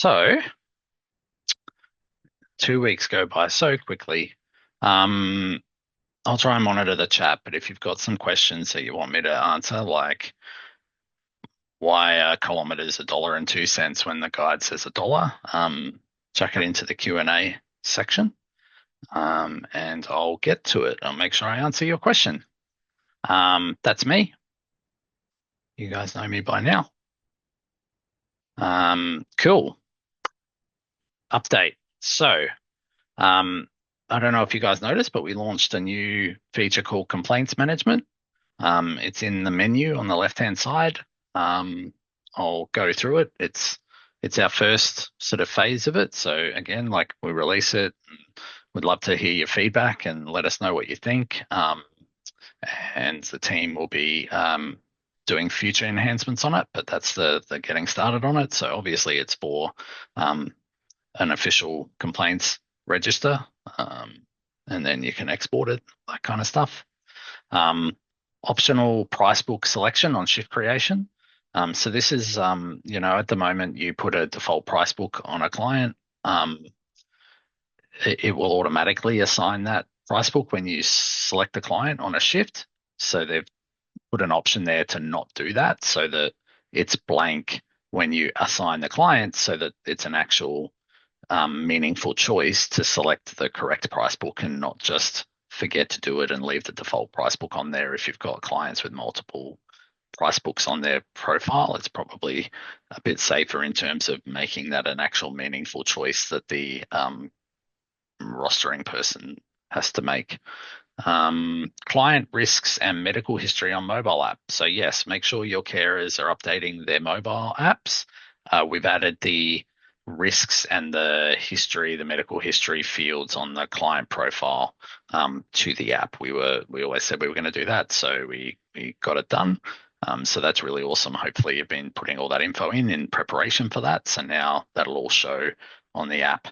So 2 weeks go by so quickly. Um, I'll try and monitor the chat, but if you've got some questions that you want me to answer, like why are kilometers $1.02 when the guide says $1, chuck it into the Q&A section, and I'll get to it. I'll make sure I answer your question. That's me. You guys know me by now. Cool. Update. So, um, I don't know if you guys noticed, but we launched a new feature called Complaints Management. It's in the menu on the left-hand side. I'll go through it. It's our first sort of phase of it. So again, like we release it, we'd love to hear your feedback and let us know what you think. And the team will be doing future enhancements on it, but that's the getting started on it. So obviously it's for an official complaints register, and then you can export it, that kind of stuff. Optional price book selection on shift creation. So this is, at the moment you put a default price book on a client. It will automatically assign that price book when you select the client on a shift. So they've put an option there to not do that so that it's blank when you assign the client so that it's an actual meaningful choice to select the correct price book and not just forget to do it and leave the default price book on there. If you've got clients with multiple price books on their profile, it's probably a bit safer in terms of making that an actual meaningful choice that the rostering person has to make. Client risks and medical history on mobile app. So yes, make sure your carers are updating their mobile apps. We've added the risks and the history, the medical history fields on the client profile to the app. We always said we were going to do that, so we got it done. So that's really awesome. Hopefully you've been putting all that info in preparation for that. So now that'll all show on the app.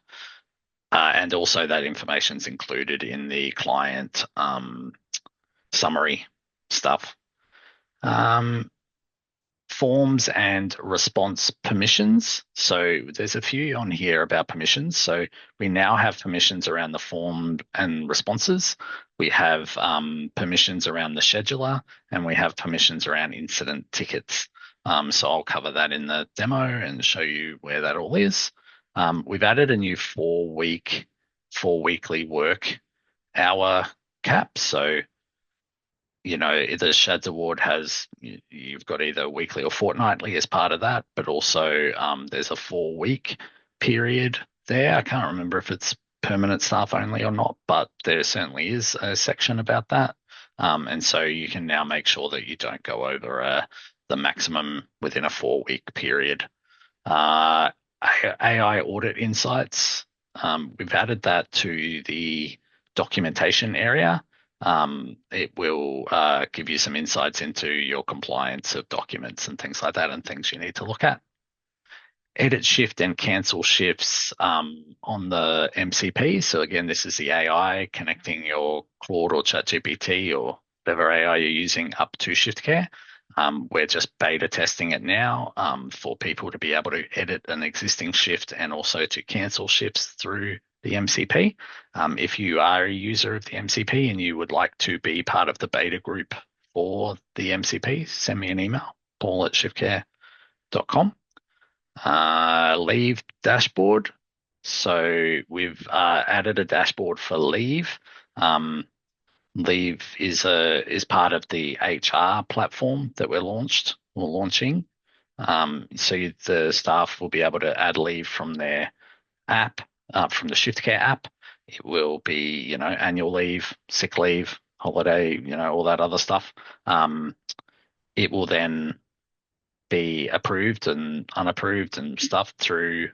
And also that information's included in the client summary stuff. Forms and response permissions. So there's a few on here about permissions. So we now have permissions around the form and responses. We have permissions around the scheduler, and we have permissions around incident tickets. So I'll cover that in the demo and show you where that all is. We've added a new 4-weekly work hour cap. So the Shads Award you've got either weekly or fortnightly as part of that, but also there's a 4-week period there. I can't remember if it's permanent staff only or not, but there certainly is a section about that. And so you can now make sure that you don't go over the maximum within a 4-week period. AI audit insights. We've added that to the documentation area. It will give you some insights into your compliance of documents and things like that, and things you need to look at. Edit shift and cancel shifts on the MCP. So again, this is the AI connecting your Claude or ChatGPT or whatever AI you're using up to ShiftCare. We're just beta testing it now for people to be able to edit an existing shift and also to cancel shifts through the MCP. If you are a user of the MCP and you would like to be part of the beta group for the MCP, send me an email, paul@shiftcare.com. Leave dashboard. So we've added a dashboard for leave. Leave is part of the HR platform that we're launching. So the staff will be able to add leave from their app, from the ShiftCare app. It will be, annual leave, sick leave, holiday, all that other stuff. It will then be approved and unapproved and stuff through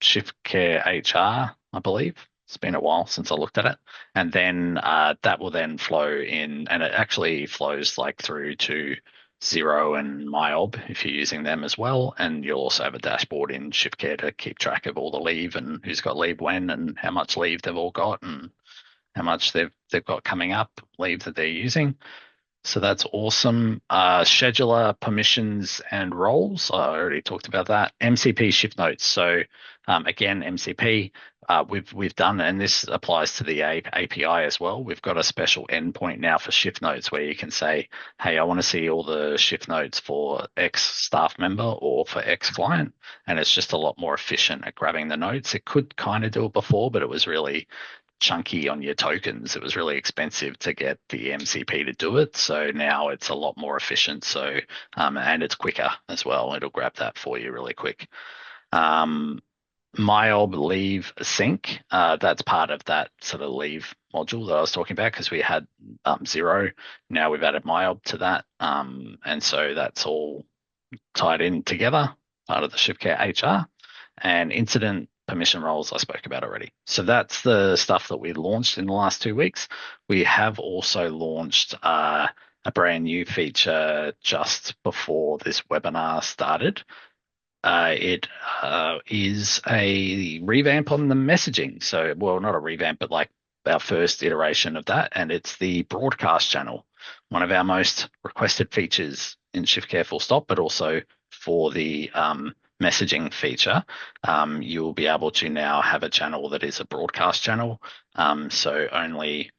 ShiftCare HR, I believe. It's been a while since I looked at it. And then that will then flow in, and it actually flows through to Xero and MyOb if you're using them as well. And you'll also have a dashboard in ShiftCare to keep track of all the leave and who's got leave when and how much leave they've all got and how much they've got coming up, leave that they're using. So that's awesome. Scheduler permissions and roles. I already talked about that. MCP shift notes. So again, MCP we've done, and this applies to the API as well. We've got a special endpoint now for shift notes where you can say, "Hey, I want to see all the shift notes for X staff member or for X client," and it's just a lot more efficient at grabbing the notes. It could kind of do it before, but it was really chunky on your tokens. It was really expensive to get the MCP to do it. So now it's a lot more efficient. So, and it's quicker as well. It'll grab that for you really quick. Um, MyOb leave sync, that's part of that sort of leave module that I was talking about because we had zero. Now we've added MyOb to that. And so that's all tied in together, part of the ShiftCare HR, and incident permission roles I spoke about already. So that's the stuff that we launched in the last 2 weeks. We have also launched a brand new feature just before this webinar started. It is a revamp on the messaging. So, well, not a revamp, but like our first iteration of that. And it's the broadcast channel, one of our most requested features in ShiftCare full stop, but also for the messaging feature. You'll be able to now have a channel that is a broadcast channel. So only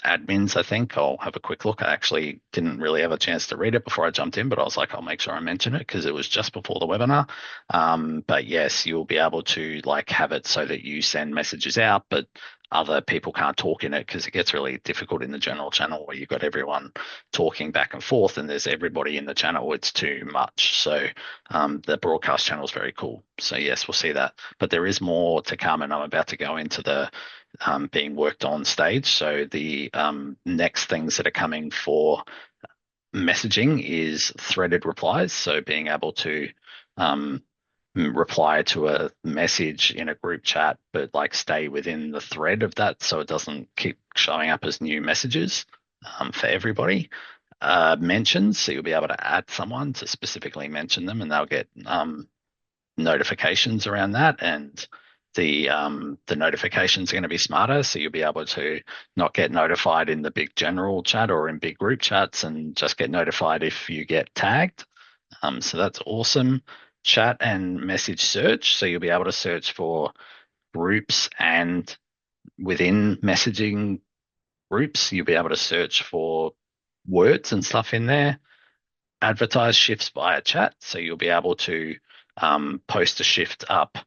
admins, I think. I'll have a quick look. I actually didn't really have a chance to read it before I jumped in, but I was like, I'll make sure I mention it because it was just before the webinar. But yes, you'll be able to like have it so that you send messages out, but other people can't talk in it because it gets really difficult in the general channel where you've got everyone talking back and forth and there's everybody in the channel. It's too much. So the broadcast channel is very cool. So yes, we'll see that. But there is more to come, and I'm about to go into the being worked on stage. So the next things that are coming for messaging is threaded replies. So being able to um, reply to a message in a group chat, but like stay within the thread of that so it doesn't keep showing up as new messages for everybody. Mentions, so you'll be able to add someone to specifically mention them and they'll get notifications around that, and the notifications are going to be smarter, so you'll be able to not get notified in the big general chat or in big group chats and just get notified if you get tagged. So that's awesome. Chat and message search, so you'll be able to search for groups, and within messaging groups you'll be able to search for words and stuff in there. Advertise shifts via chat, so you'll be able to post a shift up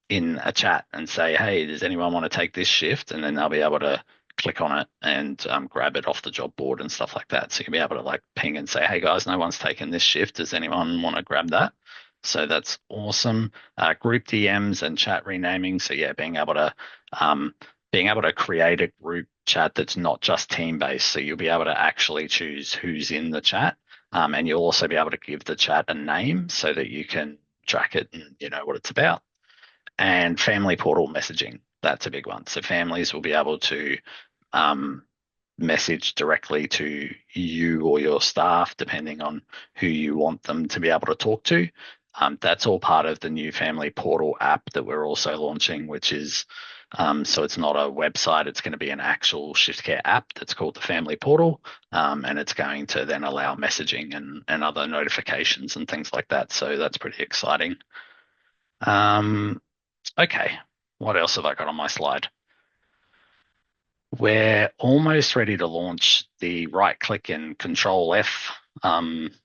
in a chat and say, "Hey, does anyone want to take this shift?" And then they'll be able to click on it and grab it off the job board and stuff like that. So you'll be able to like ping and say, "Hey guys, no one's taken this shift. Does anyone want to grab that?" So that's awesome. Group DMs and chat renaming. So yeah, being able to create a group chat that's not just team based. So you'll be able to actually choose who's in the chat. And you'll also be able to give the chat a name so that you can track it and you know what it's about. And family portal messaging, that's a big one. So families will be able to um, message directly to you or your staff, depending on who you want them to be able to talk to. That's all part of the new family portal app that we're also launching, which is so it's not a website, it's going to be an actual ShiftCare app that's called the Family Portal, and it's going to then allow messaging and other notifications and things like that. So that's pretty exciting. Um, okay, what else have I got on my slide? We're almost ready to launch the right click and control F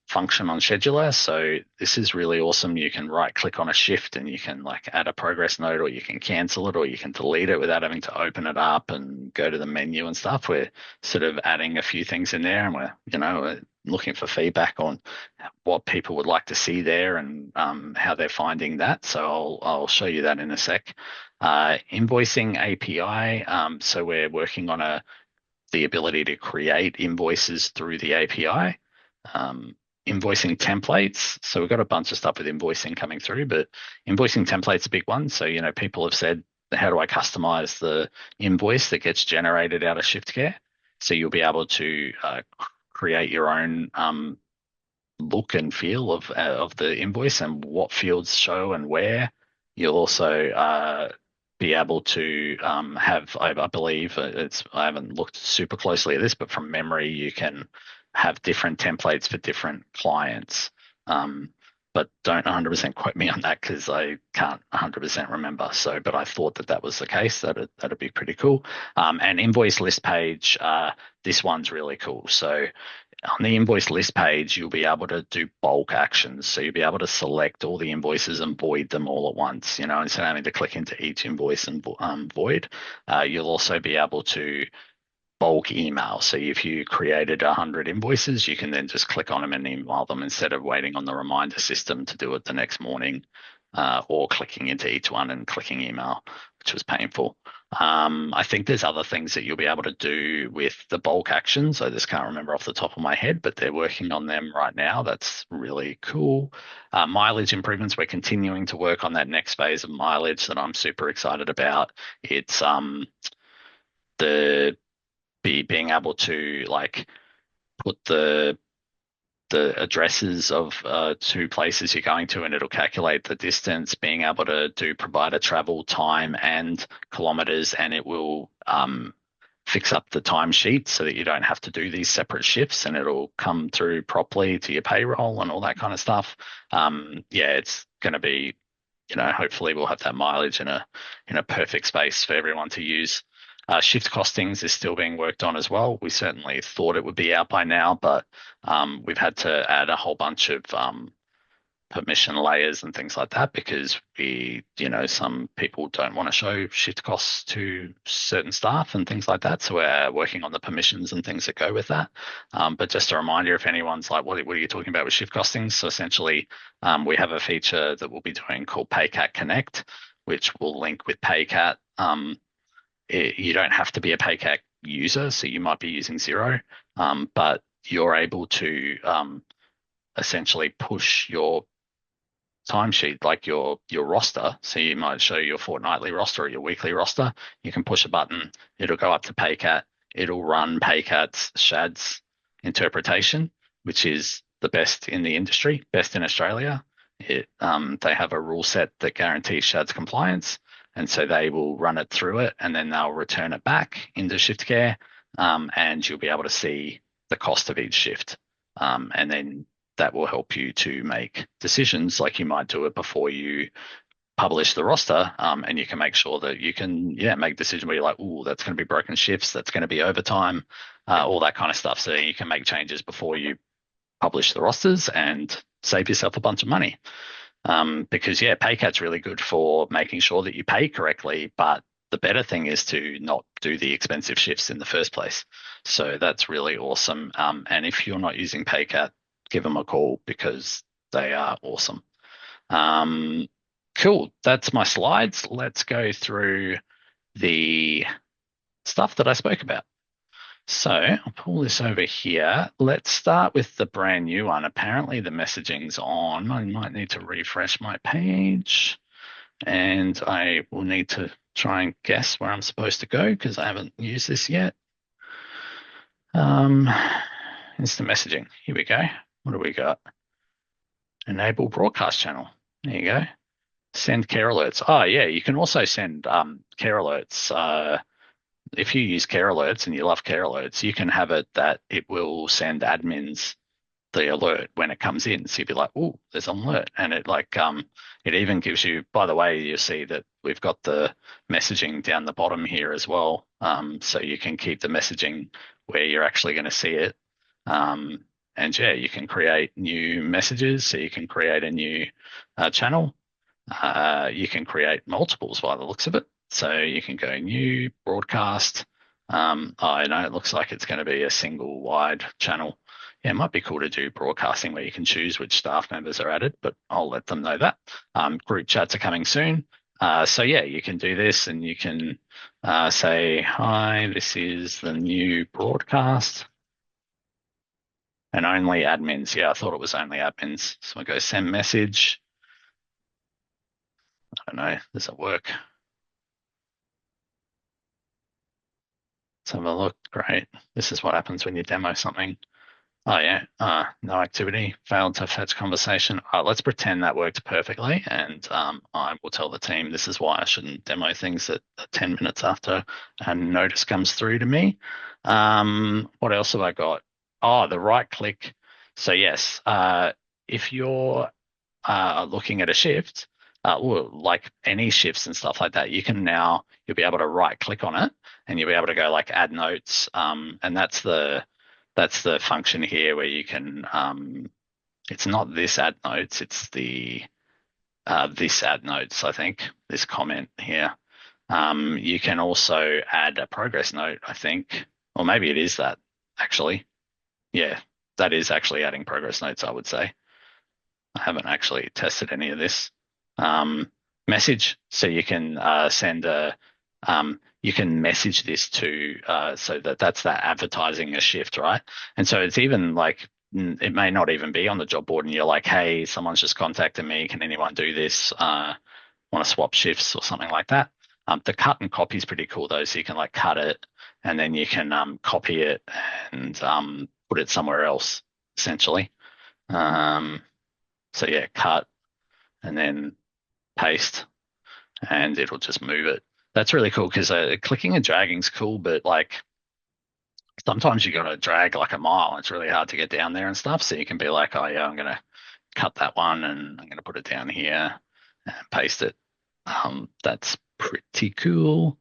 function on scheduler. So this is really awesome. You can right click on a shift and you can like add a progress note, or you can cancel it, or you can delete it without having to open it up and go to the menu and stuff. We're sort of adding a few things in there, and we're looking for feedback on what people would like to see there and how they're finding that. So I'll show you that in a sec. Invoicing API. So we're working on the ability to create invoices through the API. Invoicing templates. So we've got a bunch of stuff with invoicing coming through, but invoicing templates a big one. So, people have said, how do I customize the invoice that gets generated out of ShiftCare? So you'll be able to create your own look and feel of the invoice and what fields show and where. You'll also be able to have, I believe, I haven't looked super closely at this, but from memory, you can have different templates for different clients. But don't 100% quote me on that because I can't 100% remember. So, but I thought that that was the case. That'd be pretty cool. And invoice list page, this one's really cool. So on the invoice list page, you'll be able to do bulk actions. So you'll be able to select all the invoices and void them all at once, instead of having to click into each invoice and void. You'll also be able to bulk email. So if you created 100 invoices, you can then just click on them and email them instead of waiting on the reminder system to do it the next morning, or clicking into each one and clicking email, which was painful. I think there's other things that you'll be able to do with the bulk actions. I just can't remember off the top of my head, but they're working on them right now. That's really cool. Mileage improvements. We're continuing to work on that next phase of mileage that I'm super excited about. It's the being able to like put the addresses of two places you're going to, and it'll calculate the distance, being able to do provider travel time and kilometers, and it will fix up the timesheet so that you don't have to do these separate shifts, and it'll come through properly to your payroll and all that kind of stuff. Yeah, it's going to be, hopefully we'll have that mileage in a perfect space for everyone to use. Shift costings is still being worked on as well. We certainly thought it would be out by now, but we've had to add a whole bunch of permission layers and things like that because some people don't want to show shift costs to certain staff and things like that. So we're working on the permissions and things that go with that. But just a reminder, if anyone's like, what are you talking about with shift costings? So essentially, we have a feature that we'll be doing called PayCat Connect, which will link with PayCat. You don't have to be a PayCat user, so you might be using Xero, but you're able to essentially push your timesheet, like your roster. So you might show your fortnightly roster or your weekly roster. You can push a button, it'll go up to PayCat, it'll run PayCat's SHADS interpretation, which is the best in the industry, best in Australia. They have a rule set that guarantees SHADS compliance. And so they will run it through it and then they'll return it back into ShiftCare, and you'll be able to see the cost of each shift. And then that will help you to make decisions like you might do it before you publish the roster, and you can make sure that you can, make decisions where you're like, oh, that's going to be broken shifts, that's going to be overtime, all that kind of stuff. So you can make changes before you publish the rosters and save yourself a bunch of money. Because PayCat's really good for making sure that you pay correctly, but the better thing is to not do the expensive shifts in the first place. So that's really awesome. And if you're not using PayCat, give them a call because they are awesome. Cool. That's my slides. Let's go through the stuff that I spoke about. So I'll pull this over here. Let's start with the brand new one. Apparently the messaging's on. I might need to refresh my page and I will need to try and guess where I'm supposed to go because I haven't used this yet. Instant messaging. Here we go. What do we got? Enable broadcast channel. There you go. Send care alerts. Oh yeah, you can also send care alerts. If you use care alerts and you love care alerts, you can have it that it will send admins the alert when it comes in. So you'd be like, oh, there's an alert. And it even gives you, by the way, you see that we've got the messaging down the bottom here as well. So you can keep the messaging where you're actually going to see it. And you can create new messages. So you can create a new channel. You can create multiples by the looks of it. So you can go new broadcast. I know it looks like it's going to be a single wide channel. Yeah, it might be cool to do broadcasting where you can choose which staff members are added, but I'll let them know that. Group chats are coming soon. So you can do this and you can say, hi, this is the new broadcast. And only admins. Yeah, I thought it was only admins. So I go send message. I don't know, does it work? Let's have a look. Great. This is what happens when you demo something. Oh yeah, no activity, failed to fetch conversation. Let's pretend that worked perfectly, and I will tell the team this is why I shouldn't demo things at 10 minutes after a notice comes through to me. What else have I got? Oh, the right click. So yes, if you're looking at a shift, or like any shifts and stuff like that, you'll be able to right click on it and you'll be able to go like add notes. And that's the function here where you can it's not this add notes, it's the this add notes, I think, this comment here. You can also add a progress note, I think, or maybe it is that actually. Yeah, that is actually adding progress notes, I would say. I haven't actually tested any of this. Message, so you can you can message this to, so that's that advertising a shift, right? And so it's even like, it may not even be on the job board and you're like, hey, someone's just contacted me. Can anyone do this? Want to swap shifts or something like that? The cut and copy is pretty cool though. So you can like cut it and then you can copy it and put it somewhere else, essentially. Um, so yeah, cut and then paste, and it'll just move it. That's really cool because clicking and dragging is cool, but like sometimes you got to drag like a mile. It's really hard to get down there and stuff. So you can be like, oh yeah, I'm gonna cut that one and I'm gonna put it down here and paste it. That's pretty cool.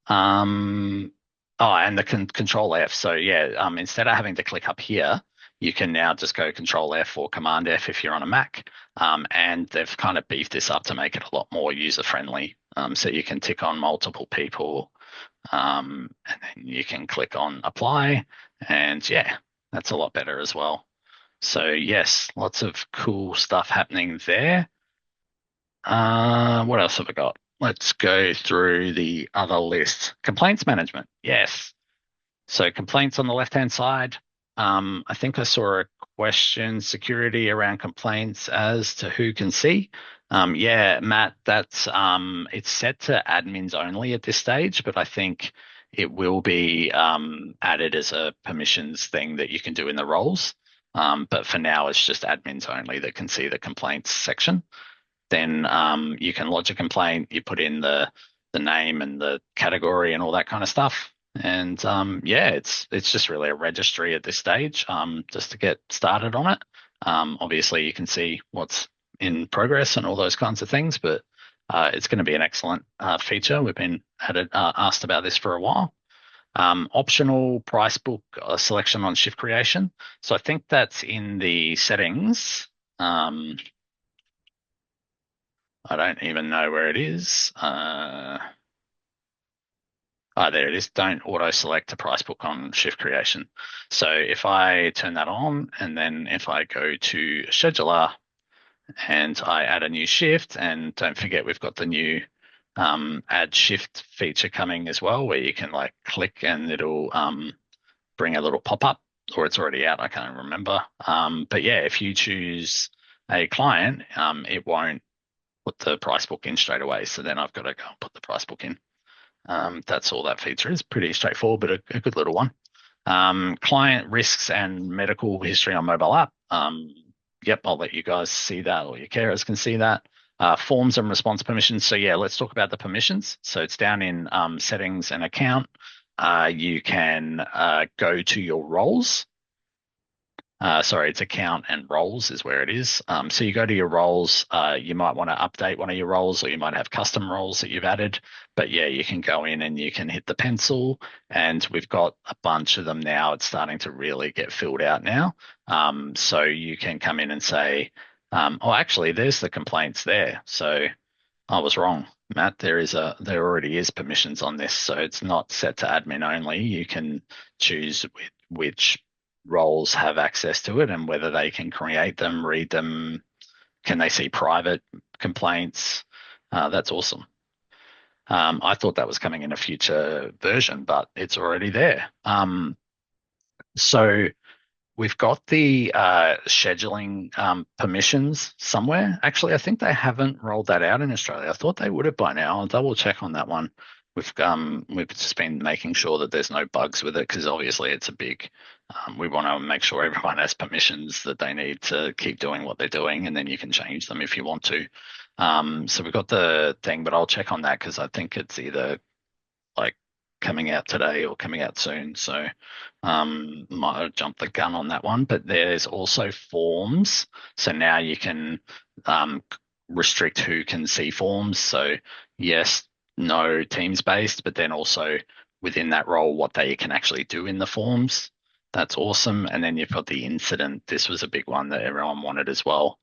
Um, oh, and the control F. So yeah, instead of having to click up here, you can now just go control F or command F if you're on a Mac. And they've kind of beefed this up to make it a lot more user friendly. So you can tick on multiple people, and then you can click on apply, and yeah, that's a lot better as well. So yes, lots of cool stuff happening there. What else have I got? Let's go through the other list. Complaints management. Yes. So complaints on the left-hand side. I think I saw a question, security around complaints as to who can see. Yeah, Matt, that's it's set to admins only at this stage, but I think it will be added as a permissions thing that you can do in the roles. But for now, it's just admins only that can see the complaints section. Then you can lodge a complaint. You put in the name and the category and all that kind of stuff. And yeah, it's just really a registry at this stage, just to get started on it. Obviously, you can see what's in progress and all those kinds of things, but it's going to be an excellent feature. We've been asked about this for a while. Optional price book selection on shift creation. So I think that's in the settings. I don't even know where it is. There it is. Don't auto select a price book on shift creation. So if I turn that on and then if I go to scheduler and I add a new shift, and don't forget we've got the new add shift feature coming as well, where you can like click and it'll bring a little pop up, or it's already out. I can't remember. But yeah, if you choose a client, it won't put the price book in straight away. So then I've got to go and put the price book in. That's all that feature is. Pretty straightforward, but a good little one. Client risks and medical history on mobile app. Yep, I'll let you guys see that, or your carers can see that. Forms and response permissions. So yeah, let's talk about the permissions. So it's down in settings and account. You can go to your roles. Sorry, it's account and roles is where it is. So you go to your roles, you might want to update one of your roles, or you might have custom roles that you've added. But yeah, you can go in and you can hit the pencil, and we've got a bunch of them now. It's starting to really get filled out now. So you can come in and say, oh, actually, there's the complaints there. So I was wrong, Matt. There already is permissions on this, so it's not set to admin only. You can choose which roles have access to it and whether they can create them, read them. Can they see private complaints? That's awesome. I thought that was coming in a future version, but it's already there. So we've got the scheduling permissions somewhere. Actually, I think they haven't rolled that out in Australia. I thought they would have by now. I'll double check on that one. We've just been making sure that there's no bugs with it, because obviously it's a big. We want to make sure everyone has permissions that they need to keep doing what they're doing, and then you can change them if you want to. So we've got the thing, but I'll check on that because I think it's either like coming out today or coming out soon. So might have jumped the gun on that one. But there's also forms. So now you can restrict who can see forms. So yes, no teams based, but then also within that role, what they can actually do in the forms. That's awesome. And then you've got the incident. This was a big one that everyone wanted as well.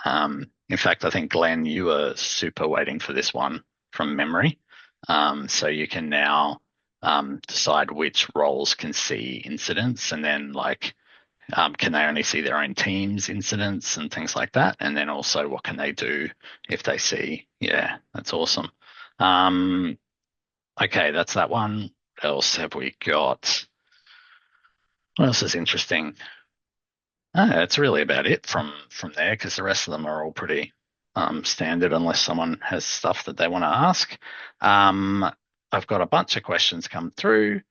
In fact, I think Glenn, you were super waiting for this one from memory. So you can now decide which roles can see incidents, and then like can they only see their own team's incidents and things like that, and then also what can they do if they see. Yeah, that's awesome. Okay, that's that one. What else have we got? What else is interesting? It's really about it from there because the rest of them are all pretty standard unless someone has stuff that they want to ask. Um, I've got a bunch of questions come through.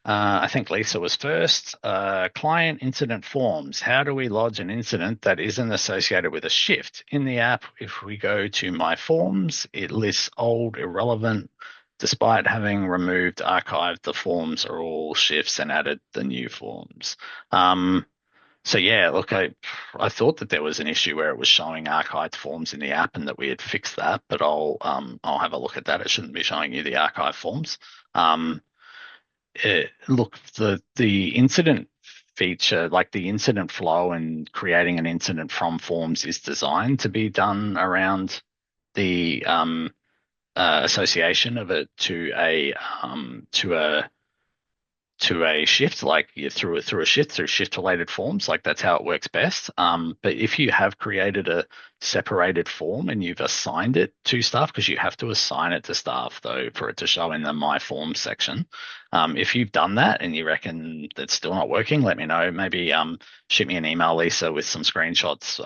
I think Lisa was first. Client incident forms. How do we lodge an incident that isn't associated with a shift? In the app, if we go to My Forms, it lists old, irrelevant. Despite having removed, archived, the forms are all shifts and added the new forms. So yeah, look, I thought that there was an issue where it was showing archived forms in the app and that we had fixed that, but I'll have a look at that. It shouldn't be showing you the archive forms. Look, the incident feature, like the incident flow and creating an incident from forms, is designed to be done around the association of it to a shift, like you through a shift through shift related forms, like that's how it works best. But if you have created a separated form and you've assigned it to staff, because you have to assign it to staff though for it to show in the My Forms section. If you've done that and you reckon that's still not working, let me know. Maybe shoot me an email, Lisa, with some screenshots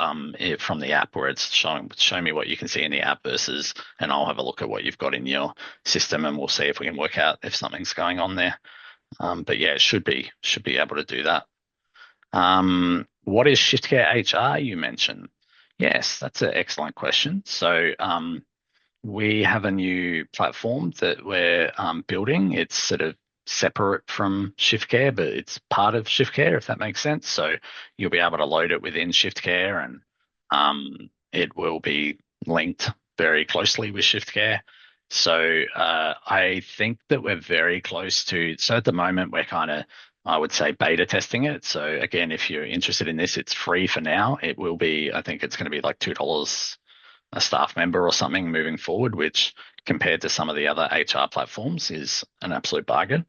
from the app where it's show me what you can see in the app versus, and I'll have a look at what you've got in your system and we'll see if we can work out if something's going on there. But yeah, it should be able to do that. What is ShiftCare HR you mentioned? Yes, that's an excellent question. So we have a new platform that we're building. It's sort of separate from ShiftCare, but it's part of ShiftCare, if that makes sense. So you'll be able to load it within ShiftCare, and it will be linked very closely with ShiftCare. So I think that we're very close to. So at the moment, we're kind of, I would say, beta testing it. So again, if you're interested in this, it's free for now. It will be, I think it's going to be like $2 a staff member or something moving forward, which compared to some of the other HR platforms is an absolute bargain.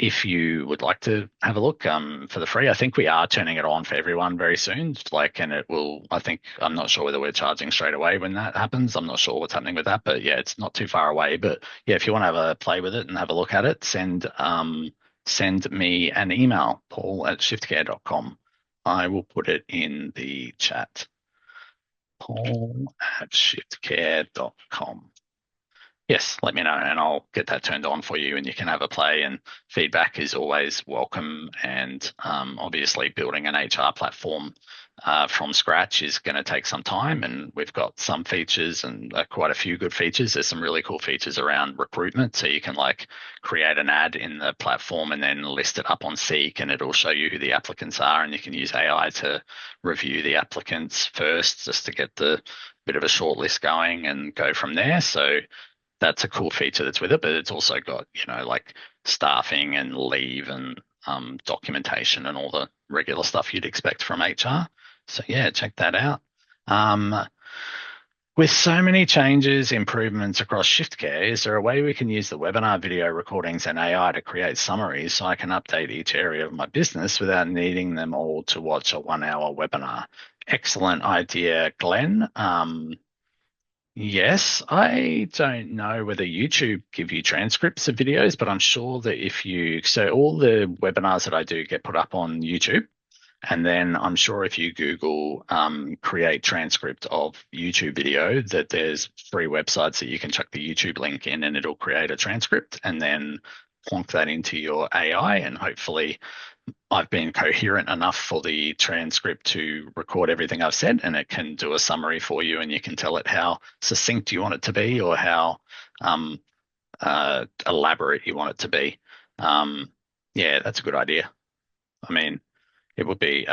If you would like to have a look for the free, I think we are turning it on for everyone very soon. Like, and it will, I think, I'm not sure whether we're charging straight away when that happens. I'm not sure what's happening with that, but yeah, it's not too far away. But yeah, if you want to have a play with it and have a look at it, send me an email, paul@shiftcare.com. I will put it in the chat. paul@shiftcare.com. Yes, let me know and I'll get that turned on for you and you can have a play, and feedback is always welcome. And obviously building an HR platform from scratch is going to take some time, and we've got some features and quite a few good features. There's some really cool features around recruitment. So you can like create an ad in the platform and then list it up on Seek and it'll show you who the applicants are, and you can use AI to review the applicants first just to get the bit of a short list going and go from there. So that's a cool feature that's with it, but it's also got, like staffing and leave and documentation and all the regular stuff you'd expect from HR. So yeah, check that out. With so many changes, improvements across ShiftCare, is there a way we can use the webinar video recordings and AI to create summaries so I can update each area of my business without needing them all to watch a 1 hour webinar? Excellent idea, Glenn. Yes, I don't know whether YouTube give you transcripts of videos, but I'm sure that so all the webinars that I do get put up on YouTube. And then I'm sure if you Google create transcript of YouTube video, that there's free websites that you can chuck the YouTube link in and it'll create a transcript and then plonk that into your AI, and hopefully I've been coherent enough for the transcript to record everything I've said, and it can do a summary for you, and you can tell it how succinct you want it to be or how elaborate you want it to be. Um, yeah, that's a good idea. I mean, it would be,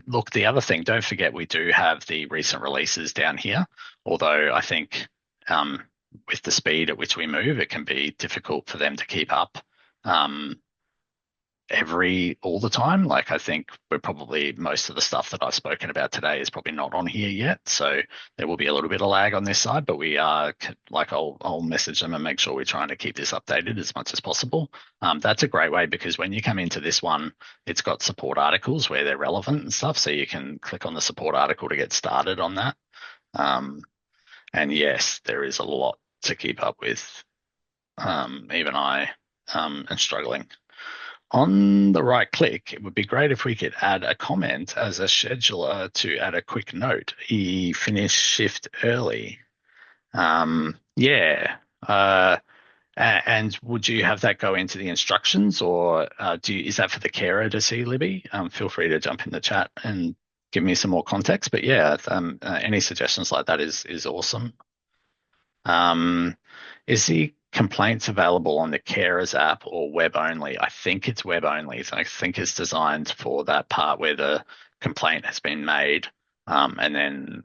look, the other thing, don't forget we do have the recent releases down here, although I think um, with the speed at which we move, it can be difficult for them to keep up. Um, all the time. Like I think we're probably most of the stuff that I've spoken about today is probably not on here yet. So there will be a little bit of lag on this side, but we are like I'll message them and make sure we're trying to keep this updated as much as possible. That's a great way because when you come into this one, it's got support articles where they're relevant and stuff. So you can click on the support article to get started on that. Um, and yes, there is a lot to keep up with. Even I am struggling. On the right click, it would be great if we could add a comment as a scheduler to add a quick note. He finished shift early. Yeah. And would you have that go into the instructions, or is that for the carer to see, Libby? Feel free to jump in the chat and give me some more context. But yeah, any suggestions like that is awesome. Um, is the complaints available on the Carers app or web only? I think it's web only. So I think it's designed for that part where the complaint has been made, and then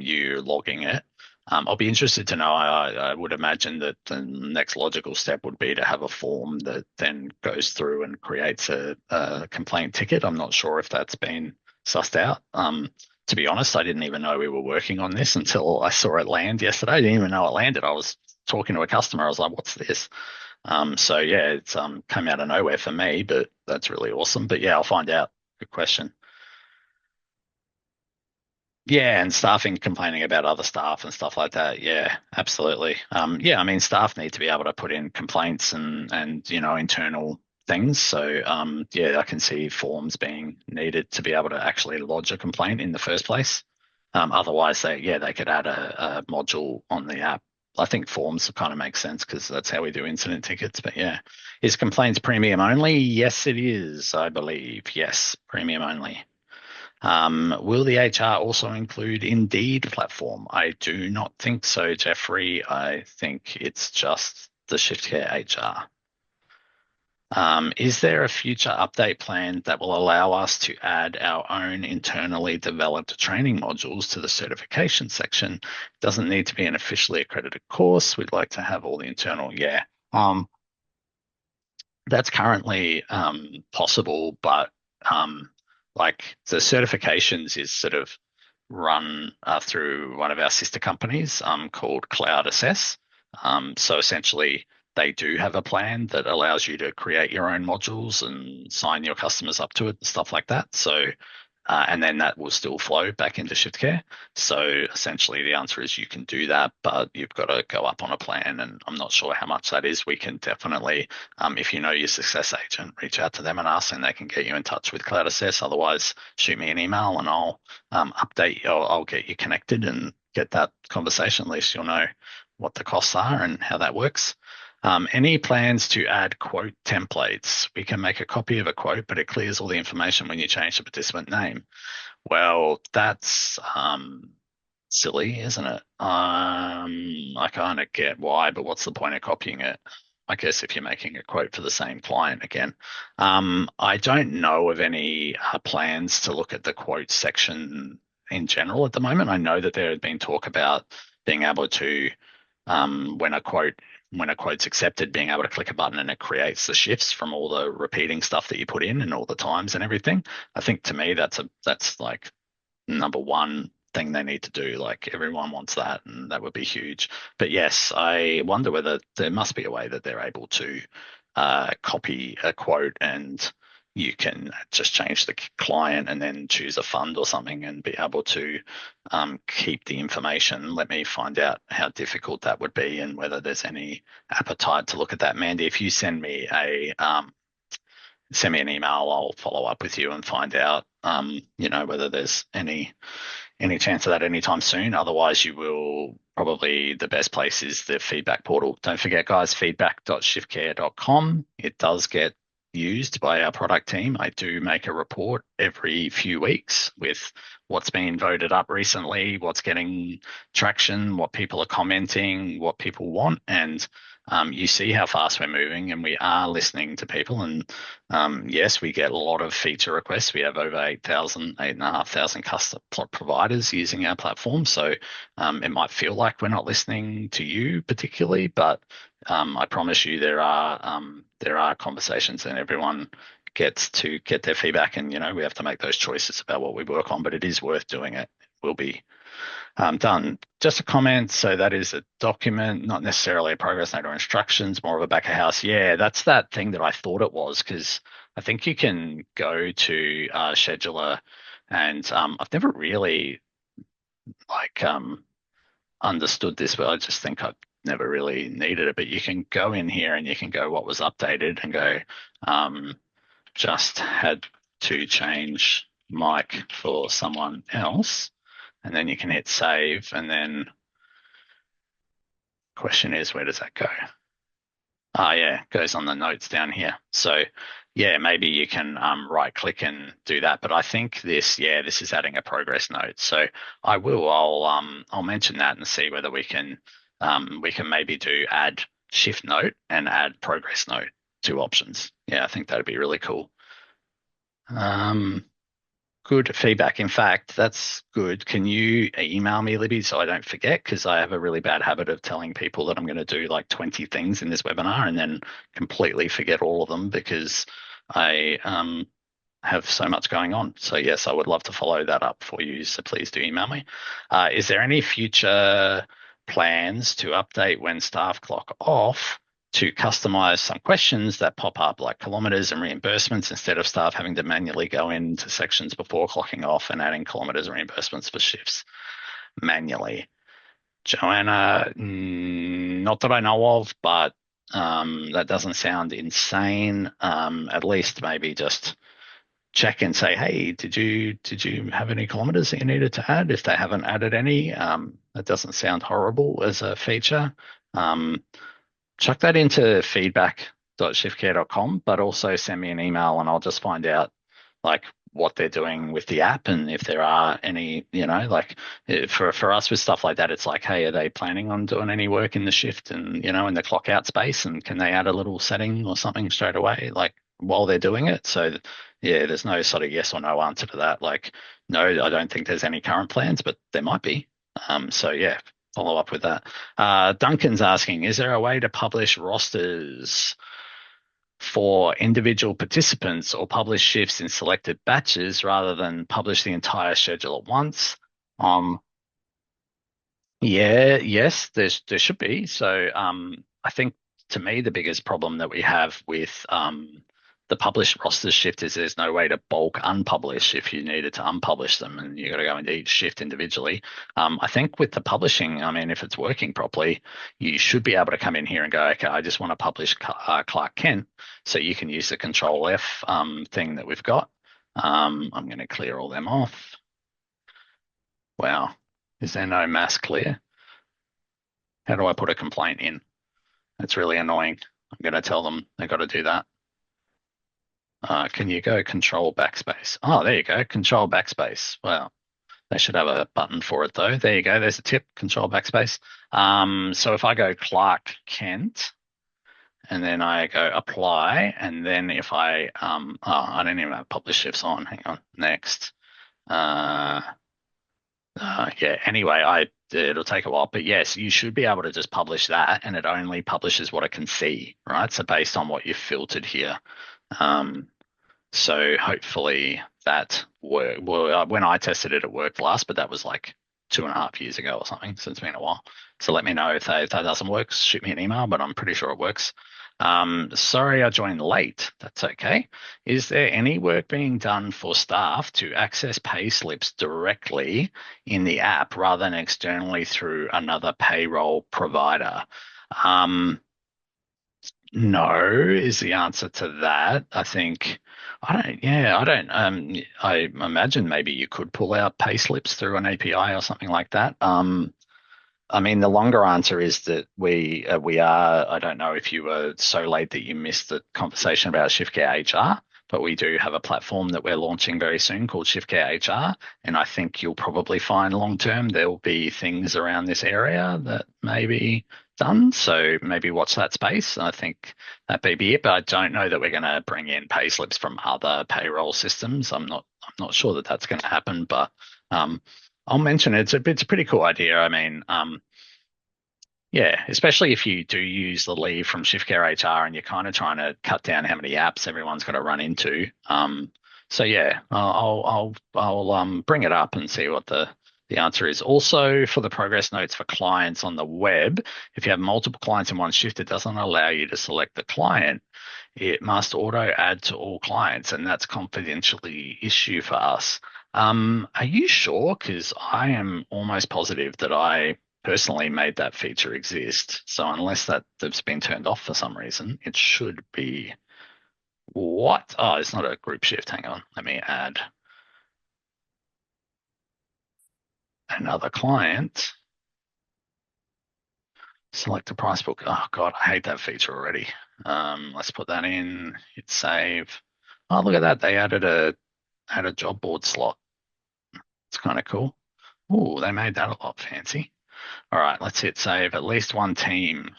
you logging it. I'll be interested to know. I would imagine that the next logical step would be to have a form that then goes through and creates a complaint ticket. I'm not sure if that's been sussed out. To be honest, I didn't even know we were working on this until I saw it land yesterday. I didn't even know it landed. I was talking to a customer. I was like, what's this? So yeah, it's come out of nowhere for me, but that's really awesome. But yeah, I'll find out. Good question. Yeah, and staffing complaining about other staff and stuff like that. Yeah, absolutely. Yeah, I mean, staff need to be able to put in complaints and internal things. So yeah, I can see forms being needed to be able to actually lodge a complaint in the first place. Otherwise, they could add a module on the app. I think forms kind of make sense because that's how we do incident tickets. But yeah, is complaints premium only? Yes, it is. I believe yes, premium only. Will the HR also include Indeed platform? I do not think so, Jeffrey. I think it's just the ShiftCare HR. Is there a future update plan that will allow us to add our own internally developed training modules to the certification section? Doesn't need to be an officially accredited course. We'd like to have all the internal, yeah. That's currently possible, but like the certifications is sort of run through one of our sister companies called Cloud Assess. So essentially, they do have a plan that allows you to create your own modules and sign your customers up to it and stuff like that. So and then that will still flow back into ShiftCare. So essentially, the answer is you can do that, but you've got to go up on a plan. And I'm not sure how much that is. We can definitely, if you know your success agent, reach out to them and ask, and they can get you in touch with Cloud Assess. Otherwise, shoot me an email and I'll update you. I'll get you connected and get that conversation. At least you'll know what the costs are and how that works. Any plans to add quote templates? We can make a copy of a quote, but it clears all the information when you change the participant name. Well, that's silly, isn't it? I kind of get why, but what's the point of copying it? I guess if you're making a quote for the same client again. I don't know of any plans to look at the quote section in general at the moment. I know that there had been talk about being able to, when a quote's accepted, being able to click a button and it creates the shifts from all the repeating stuff that you put in and all the times and everything. I think to me that's like number one thing they need to do. Like everyone wants that, and that would be huge. But yes, I wonder whether there must be a way that they're able to copy a quote and you can just change the client and then choose a fund or something and be able to keep the information. Let me find out how difficult that would be and whether there's any appetite to look at that. Mandy, if you send me an email, I'll follow up with you and find out, whether there's any chance of that anytime soon. Otherwise, you will probably the best place is the feedback portal. Don't forget, guys, feedback.shiftcare.com. It does get used by our product team. I do make a report every few weeks with what's been voted up recently, what's getting traction, what people are commenting, what people want, and you see how fast we're moving, and we are listening to people. And yes, we get a lot of feature requests. We have over 8,000, 8,500 custom providers using our platform. So it might feel like we're not listening to you particularly, but I promise you there are conversations, and everyone gets to get their feedback, and we have to make those choices about what we work on, but it is worth doing it. Will be done. Just a comment. So that is a document, not necessarily a progress note or instructions, more of a back of house. Yeah, that's that thing that I thought it was, because I think you can go to scheduler, and I've never really like understood this, but I just think I've never really needed it. But you can go in here and you can go what was updated and go just had to change mic for someone else, and then you can hit save, and then question is, where does that go? Yeah, it goes on the notes down here. So yeah, maybe you can right click and do that. But I think this is adding a progress note. So I'll mention that and see whether we can maybe do add shift note and add progress note, two options. Yeah, I think that'd be really cool. Good feedback. In fact, that's good. Can you email me, Libby, so I don't forget? Because I have a really bad habit of telling people that I'm going to do like 20 things in this webinar and then completely forget all of them because I have so much going on. So yes, I would love to follow that up for you. So please do email me. Is there any future plans to update when staff clock off to customize some questions that pop up, like kilometers and reimbursements, instead of staff having to manually go into sections before clocking off and adding kilometers and reimbursements for shifts manually? Joanna, not that I know of, but that doesn't sound insane. At least maybe just check and say, hey, did you have any kilometers that you needed to add? If they haven't added any, that doesn't sound horrible as a feature. Chuck that into feedback.shiftcare.com, but also send me an email and I'll just find out like what they're doing with the app, and if there are any, like for us with stuff like that, it's like, hey, are they planning on doing any work in the shift and in the clock out space, and can they add a little setting or something straight away, like while they're doing it? So yeah, there's no sort of yes or no answer to that. Like, no, I don't think there's any current plans, but there might be. So yeah, follow up with that. Duncan's asking, is there a way to publish rosters for individual participants or publish shifts in selected batches rather than publish the entire schedule at once? Um, yeah, yes, there should be. So I think to me the biggest problem that we have with the published roster shift is there's no way to bulk unpublish if you needed to unpublish them, and you got to go into each shift individually. I think with the publishing, I mean, if it's working properly, you should be able to come in here and go, okay, I just want to publish Clark Kent, so you can use the Control F thing that we've got. I'm going to clear all them off. Wow, is there no mass clear? How do I put a complaint in? That's really annoying. I'm going to tell them they've got to do that. Can you go control backspace? Oh, there you go. Control backspace. Well, they should have a button for it though. There you go. There's a tip, control backspace. So if I go Clark Kent and then I go apply, and then if I don't even have publish shifts on. Hang on, next. Yeah, anyway, it'll take a while, but yes, you should be able to just publish that, and it only publishes what it can see, right? So based on what you've filtered here. So hopefully that worked. Well, when I tested it, it worked last, but that was like 2.5 years ago or something. So it's been a while. So let me know if that doesn't work. Shoot me an email, but I'm pretty sure it works. Sorry, I joined late. That's okay. Is there any work being done for staff to access pay slips directly in the app rather than externally through another payroll provider? No is the answer to that. I imagine maybe you could pull out pay slips through an API or something like that. I mean, the longer answer is that we are, I don't know if you were so late that you missed the conversation about ShiftCare HR, but we do have a platform that we're launching very soon called ShiftCare HR. And I think you'll probably find long term there'll be things around this area that may be done. So maybe watch that space. I think that may be it, but I don't know that we're going to bring in pay slips from other payroll systems. I'm not sure that that's going to happen, but I'll mention it. It's a pretty cool idea. I mean, yeah, especially if you do use the leave from ShiftCare HR and you're kind of trying to cut down how many apps everyone's got to run into. So yeah, I'll bring it up and see what the answer is. Also, for the progress notes for clients on the web, if you have multiple clients in one shift, it doesn't allow you to select the client. It must auto add to all clients, and that's confidentially issue for us. Are you sure? Because I am almost positive that I personally made that feature exist. So unless that's been turned off for some reason, it should be what? Oh, it's not a group shift. Hang on. Let me add another client. Select a price book. Oh God, I hate that feature already. Let's put that in, hit save. Oh, look at that. They add a job board slot. It's kind of cool. Oh, they made that a lot fancy. All right, let's hit save. At least one team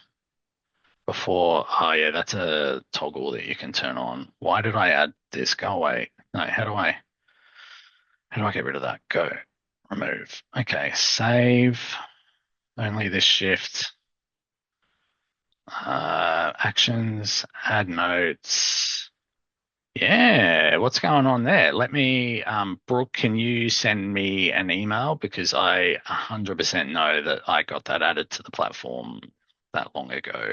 before. Oh yeah, that's a toggle that you can turn on. Why did I add this? Go away. No, how do I get rid of that? Go. Remove. Okay, save. Only this shift. Actions, add notes. Yeah, what's going on there? Let me, Brooke, can you send me an email? Because I 100% know that I got that added to the platform that long ago.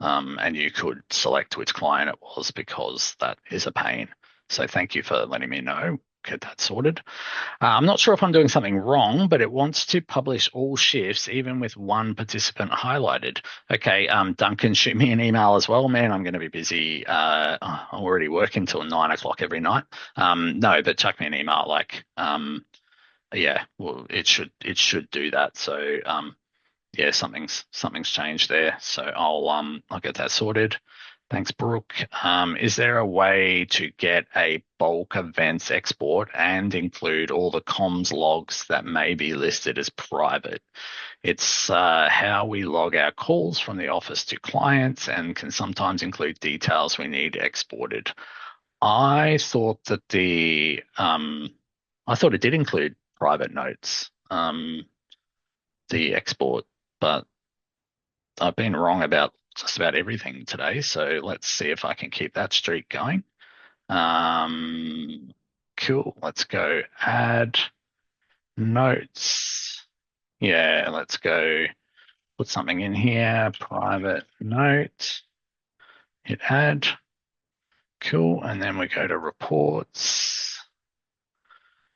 And you could select which client it was because that is a pain. So thank you for letting me know. Get that sorted. I'm not sure if I'm doing something wrong, but it wants to publish all shifts, even with one participant highlighted. Okay, Duncan, shoot me an email as well, man. I'm going to be busy. I'm already working till 9 o'clock every night. No, but chuck me an email. Yeah, well, it should do that. So, yeah, something's changed there. So I'll get that sorted. Thanks, Brooke. Is there a way to get a bulk events export and include all the comms logs that may be listed as private? It's how we log our calls from the office to clients and can sometimes include details we need exported. I thought that I thought it did include private notes, the export, but I've been wrong about just about everything today. So let's see if I can keep that streak going. Cool. Let's go add notes. Yeah, let's go put something in here. Private note. Hit add. Cool. And then we go to reports,